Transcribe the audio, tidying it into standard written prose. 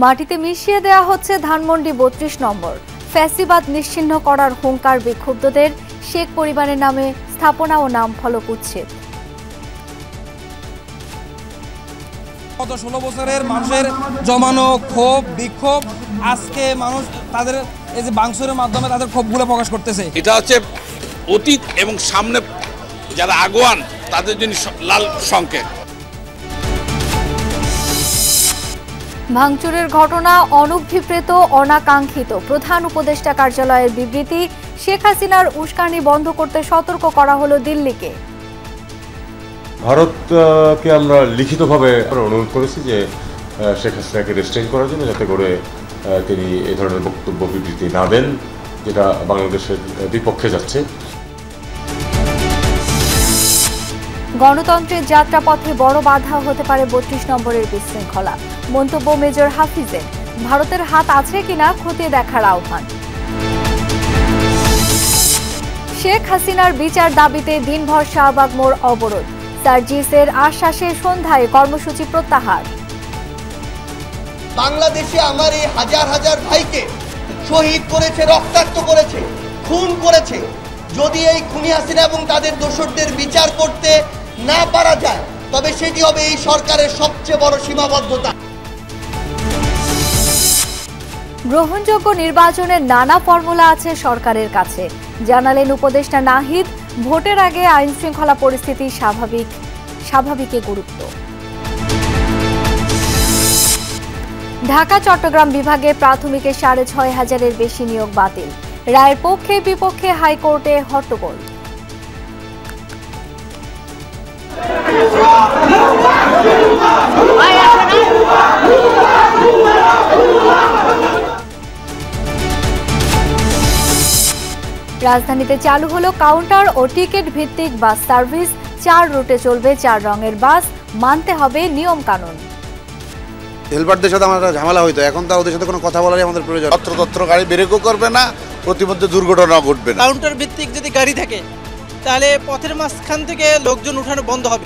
মাটিতে মিশিয়ে দেওয়া হচ্ছে ধানমন্ডি ৩২ নম্বর। ফ্যাসিবাদ নিশ্চিহ্ন করার হুঙ্কার বিক্ষুব্ধদের। শেখ পরিবারের নামে স্থাপনা ও নাম ফলক উচ্ছেদ। গত ১৬ বছরের মানুষের জমানো ক্ষোভ বিক্ষোভ আজকে মানুষ তাদের এই যে বাংসুরের মাধ্যমে তাদের ক্ষোভগুলো প্রকাশ করতেছে। এটা হচ্ছে অতীত এবং সামনে যারা আগুয়ান তাদের জন্য লাল সংকেত। ভাঙচুরের ঘটনা অনভিপ্রেত অনাকাঙ্ক্ষিত। প্রধান উপদেষ্টা কার্যালয়ের বিবৃতি। শেখ হাসিনার উস্কানি বন্ধ করতে সতর্ক করা হলো দিল্লিকে। ভারতকে আমরা লিখিতভাবে অনুরোধ করেছি যে শেখ হাসিনাকে রেস্ট্রেইন করার জন্য, যাতে করে তিনি এই ধরনের বক্তব্য বিবৃতি না দেন যেটা বাংলাদেশের বিপক্ষে যাচ্ছে। গণতন্ত্রের যাত্রাপথে বড় বাধা হতে পারে ৩২ নম্বরের বিশৃঙ্খলা। মন্তব্য মেজর হাফিজের। ভারতের হাত আছে কিনা খতিয়ে দেখার আহ্বান। শেখ হাসিনার বিচার দাবিতে দিনভর শাহবাগ মোড় অবরোধ। সার্জিসের আশ্বাসে সন্ধ্যায় কর্মসূচি প্রত্যাহার। বাংলাদেশে আমার এই হাজার হাজার ভাইকে শহীদ করেছে, রক্তাক্ত করেছে, খুন করেছে। যদি এই খুনি হাসিনা এবং তাদের দোষরদের বিচার করতে না পারা যায়, তবে সেটি হবে এই সরকারের সবচেয়ে বড় সীমাবদ্ধতা। গ্রহণযোগ্য নির্বাচনের নানা ফর্মুলা আছে সরকারের কাছে, জানালেন উপদেষ্টা নাহিদ। ভোটের আগে আইন শৃঙ্খলা পরিস্থিতি স্বাভাবিকে গুরুত্ব। ঢাকা চট্টগ্রাম বিভাগে প্রাথমিকে ৬,৫০০-এর বেশি নিয়োগ বাতিল। রায়ের পক্ষে বিপক্ষে হাইকোর্টে হট্টগোল। রাজধানীতে চালু হলো কাউন্টার ও টিকিট ভিত্তিক বাস সার্ভিস। ৪ রুটে চলবে ৪ রঙের বাস। মানতে হবে নিয়ম কানুন। হেলপারদের সাথে আমাদের ঝামেলা হইতো, এখন তো ওদের সাথে কোনো কথা বলারই আমাদের প্রয়োজন। তত্র গাড়ি ব্রেকও করবে না, প্রতিমধ্যে দুর্ঘটনা ঘটবে না। কাউন্টার ভিত্তিক যদি গাড়ি থাকে তাহলে পথের মাঝখান থেকে লোকজন উঠানো বন্ধ হবে।